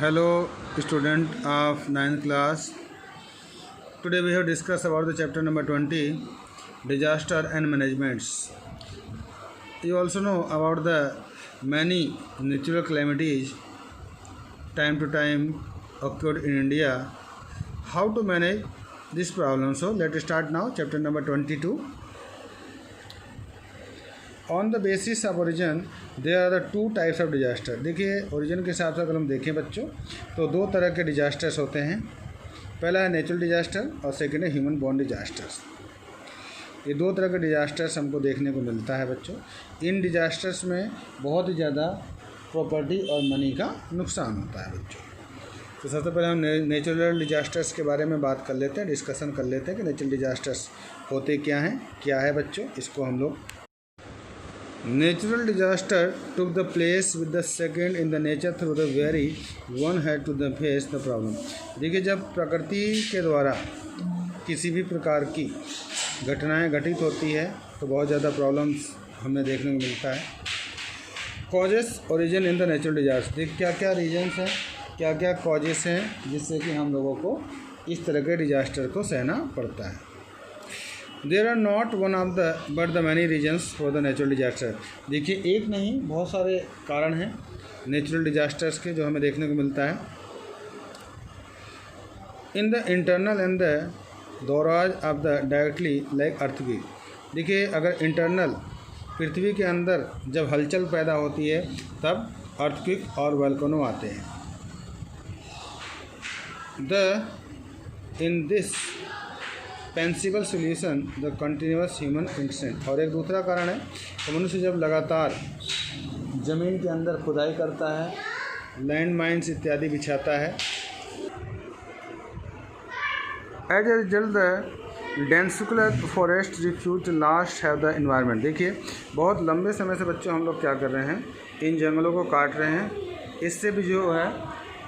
Hello, student of 9th class. Today we have discussed about the chapter number 20, disaster and managements. You also know about the many natural calamities time to time occurred in India. How to manage this problem? So let's start now. Chapter number 22. On the basis of origin there are the two types of disaster. देखिए origin के हिसाब से अगर हम देखें बच्चों तो दो तरह के डिजास्टर्स होते हैं। पहला है नेचुरल डिजास्टर और सेकेंड है ह्यूमन बॉर्न डिजास्टर्स। ये दो तरह के डिजास्टर्स हमको देखने को मिलता है बच्चों। इन डिजास्टर्स में बहुत ही ज़्यादा प्रॉपर्टी और मनी का नुकसान होता है बच्चों। तो सबसे पहले हम नेचुरल डिजास्टर्स के बारे में बात कर लेते हैं, डिस्कशन कर लेते हैं कि नेचुरल डिजास्टर्स होते क्या है बच्चों। इसको हम लोग Natural disaster took the place with the second in the nature through the very one had to the face the problem। देखिए जब प्रकृति के द्वारा किसी भी प्रकार की घटनाएं घटित होती है तो बहुत ज़्यादा प्रॉब्लम्स हमें देखने को मिलता है। Causes origin in the natural disaster. देखिए क्या क्या रीजन्स हैं, क्या क्या कॉजेस हैं जिससे कि हम लोगों को इस तरह के डिजास्टर को सहना पड़ता है। There are not one of the but the many reasons for the natural disaster. देखिए एक नहीं बहुत सारे कारण हैं नेचुरल डिजास्टर्स के जो हमें देखने को मिलता है। In the internal and the doors of the directly like earthquake. देखिए अगर इंटरनल पृथ्वी के अंदर जब हलचल पैदा होती है तब अर्थक्वेक और वोल्केनो आते हैं। In this sensible solution the continuous human instant. और एक दूसरा कारण है तो मनुष्य जब लगातार ज़मीन के अंदर खुदाई करता है, लैंड माइन्स इत्यादि बिछाता है। As a result the dense forest refuge last have the environment. देखिए बहुत लंबे समय से बच्चों हम लोग क्या कर रहे हैं, इन जंगलों को काट रहे हैं। इससे भी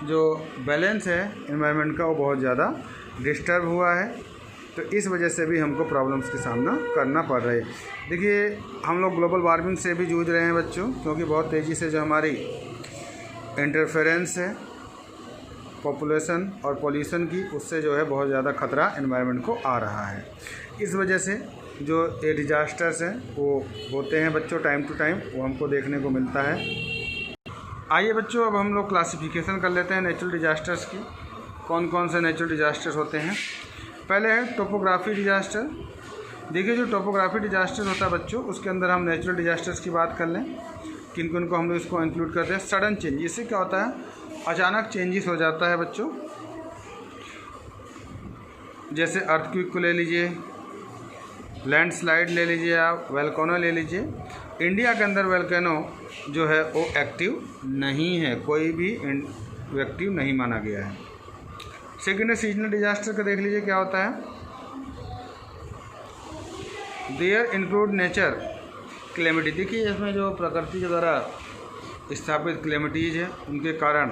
जो बैलेंस है इन्वायरमेंट का वो बहुत ज़्यादा डिस्टर्ब हुआ है। तो इस वजह से भी हमको प्रॉब्लम्स का सामना करना पड़ रहा है। देखिए हम लोग ग्लोबल वार्मिंग से भी जूझ रहे हैं बच्चों, क्योंकि बहुत तेज़ी से जो हमारी इंटरफेरेंस है पॉपुलेशन और पॉल्यूशन की, उससे जो है बहुत ज़्यादा खतरा एनवायरनमेंट को आ रहा है। इस वजह से जो ये डिजास्टर्स हैं वो होते हैं बच्चों टाइम टू टाइम, वो हमको देखने को मिलता है। आइए बच्चों अब हम लोग क्लासिफिकेशन कर लेते हैं नेचुरल डिजास्टर्स की। कौन कौन से नेचुरल डिजास्टर्स होते हैं। पहले है टोपोग्राफी डिजास्टर। देखिए जो टोपोग्राफी डिजास्टर होता है बच्चों उसके अंदर हम नेचुरल डिजास्टर्स की बात कर लें, किन किन को हम लोग इसको इंक्लूड करते हैं। सडन चेंज, इससे क्या होता है अचानक चेंजेस हो जाता है बच्चों। जैसे अर्थक्वेक को ले लीजिए, लैंडस्लाइड ले लीजिए, आप वोल्केनो ले लीजिए। इंडिया के अंदर वोल्केनो जो है वो एक्टिव नहीं है, कोई भी एक्टिव नहीं माना गया है। सेकेंड है सीजनल डिजास्टर का देख लीजिए क्या होता है। There include nature calamity. देखिए इसमें जो प्रकृति के द्वारा स्थापित क्लेमिटीज़ है उनके कारण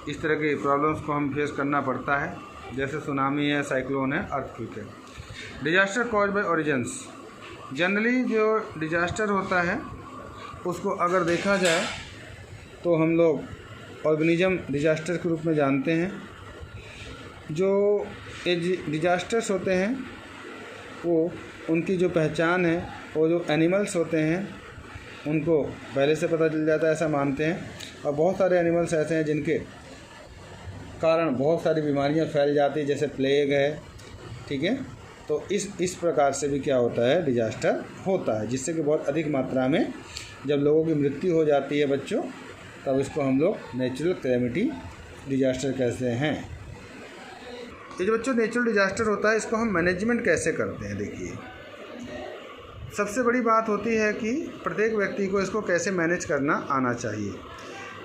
इस तरह की प्रॉब्लम्स को हम फेस करना पड़ता है, जैसे सुनामी है, साइक्लोन है, अर्थक्वेक है। Disaster cause by origins. Generally जो डिजास्टर होता है उसको अगर देखा जाए तो हम लोग ऑर्गेनिज्म डिजास्टर के रूप में जानते हैं। जो डिजास्टर्स होते हैं वो उनकी जो पहचान है वो जो एनिमल्स होते हैं उनको पहले से पता चल जाता है, ऐसा मानते हैं। और बहुत सारे एनिमल्स ऐसे हैं जिनके कारण बहुत सारी बीमारियां फैल जाती हैं, जैसे प्लेग है, ठीक है। तो इस प्रकार से भी क्या होता है डिजास्टर होता है, जिससे कि बहुत अधिक मात्रा में जब लोगों की मृत्यु हो जाती है बच्चों तब इसको हम लोग नेचुरल कैलेमिटी डिजास्टर कहते हैं। ये जो बच्चों नेचुरल डिजास्टर होता है इसको हम मैनेजमेंट कैसे करते हैं। देखिए सबसे बड़ी बात होती है कि प्रत्येक व्यक्ति को इसको कैसे मैनेज करना आना चाहिए।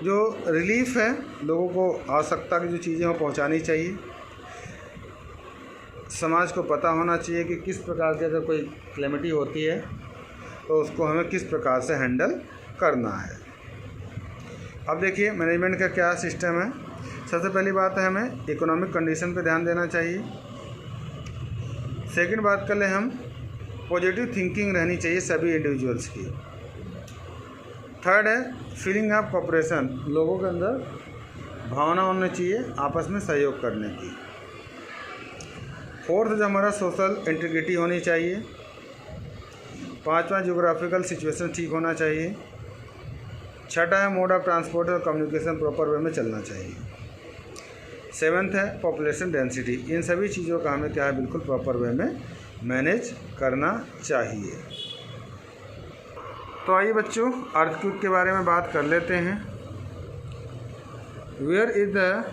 जो रिलीफ है लोगों को आवश्यकता की जो चीज़ें वो पहुंचानी चाहिए। समाज को पता होना चाहिए कि किस प्रकार की अगर कोई क्लेमिटी होती है तो उसको हमें किस प्रकार से हैंडल करना है। अब देखिए मैनेजमेंट का क्या सिस्टम है। सबसे पहली बात है हमें इकोनॉमिक कंडीशन पे ध्यान देना चाहिए। सेकंड बात कर लें हम पॉजिटिव थिंकिंग रहनी चाहिए सभी इंडिविजुअल्स की। थर्ड है फीलिंग ऑफ कोऑपरेशन, लोगों के अंदर भावना होनी चाहिए आपस में सहयोग करने की। फोर्थ जो हमारा सोशल इंटीग्रिटी होनी चाहिए। पांचवा ज्योग्राफिकल सिचुएशन ठीक होना चाहिए। छठा है मोड ऑफ ट्रांसपोर्ट और कम्युनिकेशन प्रॉपर वे में चलना चाहिए। सेवन्थ है पॉपुलेशन डेंसिटी। इन सभी चीज़ों का हमें क्या है बिल्कुल प्रॉपर वे में मैनेज करना चाहिए। तो आइए बच्चों अर्थक्वेक के बारे में बात कर लेते हैं। Where is the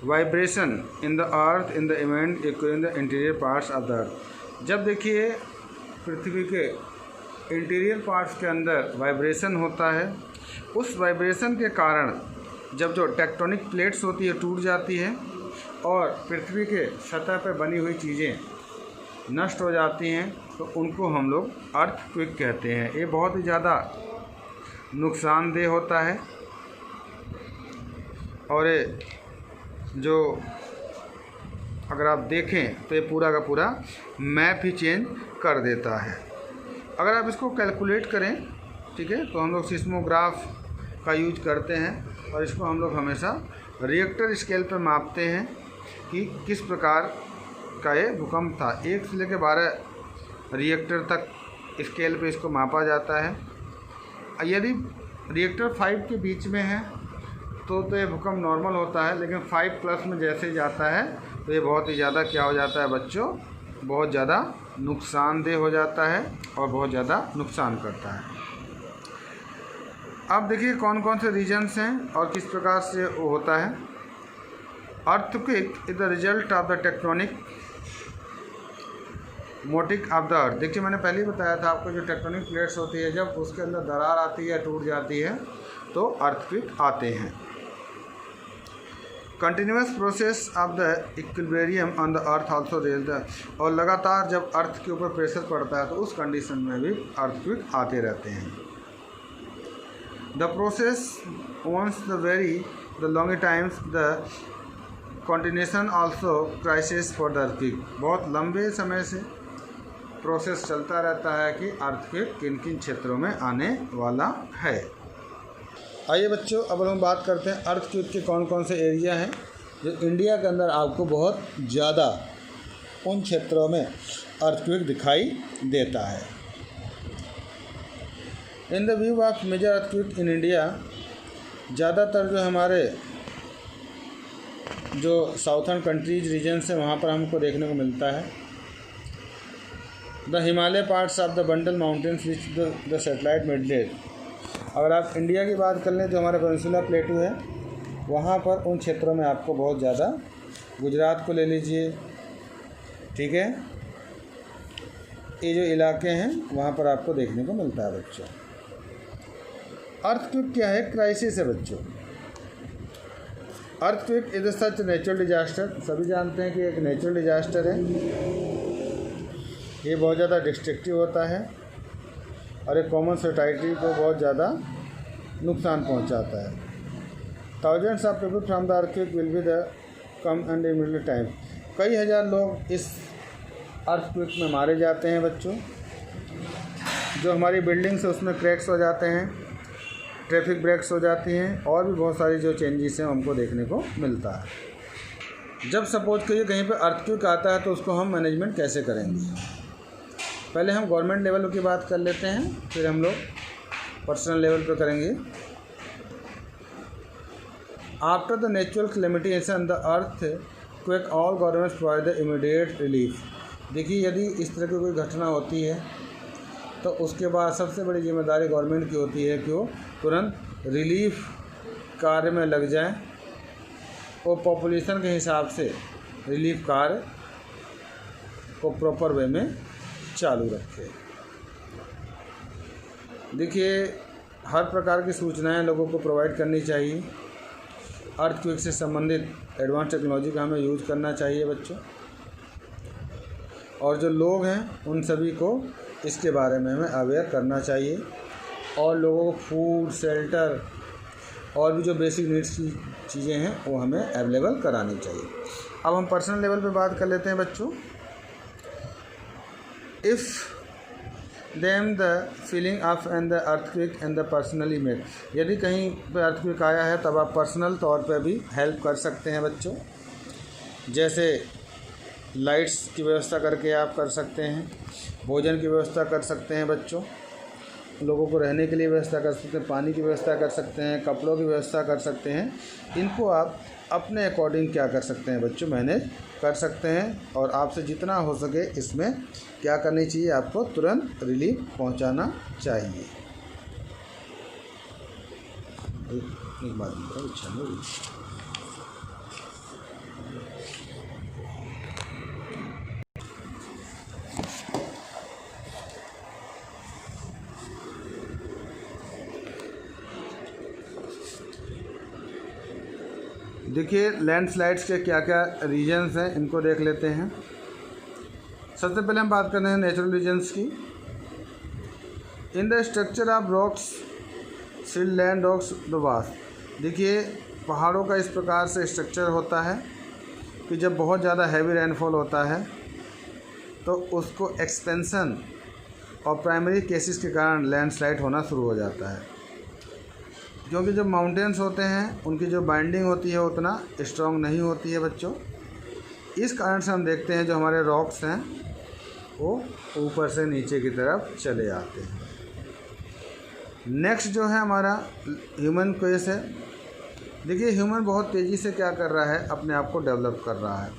vibration in the earth in the event in the interior parts of the earth. जब देखिए पृथ्वी के इंटीरियर पार्ट्स के अंदर वाइब्रेशन होता है, उस वाइब्रेशन के कारण जब जो टेक्टोनिक प्लेट्स होती है टूट जाती है और पृथ्वी के सतह पर बनी हुई चीज़ें नष्ट हो जाती हैं, तो उनको हम लोग अर्थक्वेक कहते हैं। ये बहुत ही ज़्यादा नुकसानदेह होता है और ये जो अगर आप देखें तो ये पूरा का पूरा मैप ही चेंज कर देता है। अगर आप इसको कैलकुलेट करें, ठीक है, तो हम लोग सिस्मोग्राफ का यूज करते हैं और इसको हम लोग हमेशा रिएक्टर स्केल पर मापते हैं कि किस प्रकार का ये भूकंप था। 1 से लेकर 12 रिएक्टर तक स्केल पे इसको मापा जाता है। यदि रिएक्टर 5 के बीच में है तो ये भूकंप नॉर्मल होता है, लेकिन 5+ में जैसे ही जाता है तो ये बहुत ही ज़्यादा क्या हो जाता है बच्चों, बहुत ज़्यादा नुकसानदेह हो जाता है और बहुत ज़्यादा नुकसान करता है। अब देखिए कौन कौन से रीजन्स हैं और किस प्रकार से वो होता है। Earthquake is the result of the tectonic मोटिक ऑफ द अर्थ। देखिए मैंने पहले ही बताया था आपको, जो टेक्टोनिक प्लेट्स होती है जब उसके अंदर दरार आती है, टूट जाती है, तो अर्थक्वेक आते हैं। Continuous process of the equilibrium on the earth also raise the, और लगातार जब अर्थ के ऊपर प्रेशर पड़ता है तो उस कंडीशन में भी अर्थक्वेक आते रहते हैं। The process once the very the long times the continuation also crisis for the earthquake. बहुत लंबे समय से प्रोसेस चलता रहता है कि अर्थक्वेक किन किन क्षेत्रों में आने वाला है। आइए बच्चों अब हम बात करते हैं अर्थक्वेक के कौन कौन से एरिया हैं जो इंडिया के अंदर आपको बहुत ज़्यादा उन क्षेत्रों में अर्थक्वेक दिखाई देता है। In the view of major earthquake in India, ज़्यादातर जो हमारे जो साउथर्न कंट्रीज रीजन्स हैं वहाँ पर हमको देखने को मिलता है। The Himalaya parts of the bundle mountains which the satellite middle. अगर आप इंडिया की बात कर लें जो हमारा पेनिनसुला प्लेटू है, वहाँ पर उन क्षेत्रों में आपको बहुत ज़्यादा, गुजरात को ले लीजिए, ठीक है, ये जो इलाके हैं वहाँ पर आपको देखने को मिलता है बच्चों। अर्थक्वेक क्या है? क्राइसिस है बच्चों। Earthquake is such natural disaster. सभी जानते हैं कि एक नेचुरल डिजास्टर है, ये बहुत ज़्यादा डिस्ट्रक्टिव होता है और एक कॉमन सोसाइटी को बहुत ज़्यादा नुकसान पहुंचाता है। Thousands of people from the earthquake will be the come and immediate time. कई हज़ार लोग इस अर्थक्वेक में मारे जाते हैं बच्चों। जो हमारी बिल्डिंग्स है उसमें क्रैक्स हो जाते हैं, ट्रैफिक ब्रेक्स हो जाती हैं और भी बहुत सारी जो चेंजेस हैं हमको देखने को मिलता है। जब सपोज करिए कहीं पर अर्थक्वेक आता है तो उसको हम मैनेजमेंट कैसे करेंगे? पहले हम गवर्नमेंट लेवल की बात कर लेते हैं, फिर हम लोग पर्सनल लेवल पे करेंगे। After the natural calamity the earthquake all governments provide the immediate relief. देखिए यदि इस तरह की कोई घटना होती है तो उसके बाद सबसे बड़ी जिम्मेदारी गवर्नमेंट की होती है कि वो तुरंत रिलीफ कार्य में लग जाएं और पॉपुलेशन के हिसाब से रिलीफ कार्य को प्रॉपर वे में चालू रखें। देखिए हर प्रकार की सूचनाएं लोगों को प्रोवाइड करनी चाहिए। अर्थक्वेक से संबंधित एडवांस टेक्नोलॉजी का हमें यूज़ करना चाहिए बच्चों, और जो लोग हैं उन सभी को इसके बारे में हमें अवेयर करना चाहिए और लोगों को फूड, शेल्टर और भी जो बेसिक नीड्स की चीज़ें हैं वो हमें अवेलेबल करानी चाहिए। अब हम पर्सनल लेवल पे बात कर लेते हैं बच्चों। If them the feeling of and the earthquake and the personally made. यदि कहीं पर अर्थक्वेक आया है तब आप पर्सनल तौर पे भी हेल्प कर सकते हैं बच्चों, जैसे लाइट्स की व्यवस्था करके आप कर सकते हैं, भोजन की व्यवस्था कर सकते हैं बच्चों, लोगों को रहने के लिए व्यवस्था कर सकते हैं, पानी की व्यवस्था कर सकते हैं, कपड़ों की व्यवस्था कर सकते हैं। इनको आप अपने अकॉर्डिंग क्या कर सकते हैं बच्चों, मैनेज कर सकते हैं। और आपसे जितना हो सके इसमें क्या करनी चाहिए, आपको तुरंत रिलीफ पहुंचाना चाहिए। एक बात बताओ, अच्छा नहीं। देखिए लैंडस्लाइड्स के क्या क्या रीजन्स हैं, इनको देख लेते हैं। सबसे पहले हम बात कर रहे हैं नेचुरल रीजन्स की। In the structure of rocks silt land rocks the vast. देखिए पहाड़ों का इस प्रकार से स्ट्रक्चर होता है कि जब बहुत ज़्यादा हैवी रेनफॉल होता है तो उसको एक्सपेंसन और प्राइमरी केसेस के कारण लैंडस्लाइड होना शुरू हो जाता है, क्योंकि जब माउंटेन्स होते हैं उनकी जो बाइंडिंग होती है उतना स्ट्रॉन्ग नहीं होती है बच्चों। इस कारण से हम देखते हैं जो हमारे रॉक्स हैं वो ऊपर से नीचे की तरफ चले आते हैं। नेक्स्ट जो है हमारा ह्यूमन केस है। देखिए ह्यूमन बहुत तेज़ी से क्या कर रहा है, अपने आप को डेवलप कर रहा है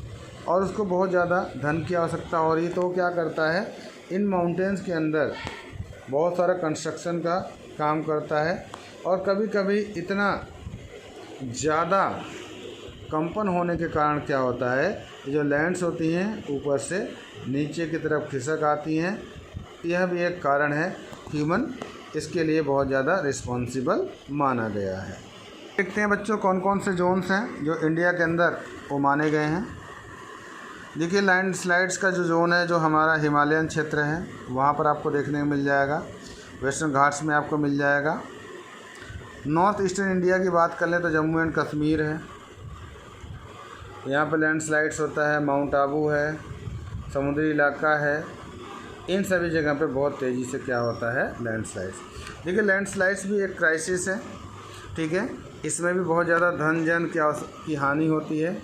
और उसको बहुत ज़्यादा धन की आवश्यकता हो रही है, तो वो क्या करता है, इन माउंटेन्स के अंदर बहुत सारा कंस्ट्रक्शन का काम करता है। और कभी कभी इतना ज़्यादा कंपन होने के कारण क्या होता है, जो लैंड्स होती हैं ऊपर से नीचे की तरफ खिसक आती हैं। यह भी एक कारण है, ह्यूमन इसके लिए बहुत ज़्यादा रिस्पॉन्सिबल माना गया है। देखते हैं बच्चों कौन कौन से जोन्स हैं जो इंडिया के अंदर वो माने गए हैं। देखिए लैंडस्लाइड्स का जो जोन है, जो हमारा हिमालयन क्षेत्र है वहाँ पर आपको देखने को मिल जाएगा, वेस्टर्न घाट्स में आपको मिल जाएगा। नॉर्थ ईस्टर्न इंडिया की बात कर लें तो जम्मू एंड कश्मीर है, यहाँ पर लैंडस्लाइड्स होता है। माउंट आबू है, समुद्री इलाका है, इन सभी जगह पे बहुत तेज़ी से क्या होता है, लैंडस्लाइड्स। देखिए लैंडस्लाइड्स भी एक क्राइसिस है, ठीक है। इसमें भी बहुत ज़्यादा धन जन की हानि होती है।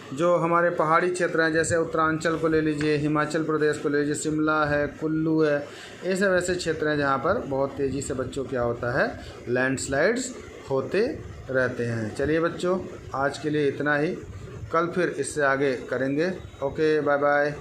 जो हमारे पहाड़ी क्षेत्र हैं, जैसे उत्तरांचल को ले लीजिए, हिमाचल प्रदेश को ले लीजिए, शिमला है, कुल्लू है, ये सब ऐसे क्षेत्र हैं जहाँ पर बहुत तेज़ी से बच्चों क्या होता है, लैंडस्लाइड्स होते रहते हैं। चलिए बच्चों आज के लिए इतना ही, कल फिर इससे आगे करेंगे। Okay bye bye.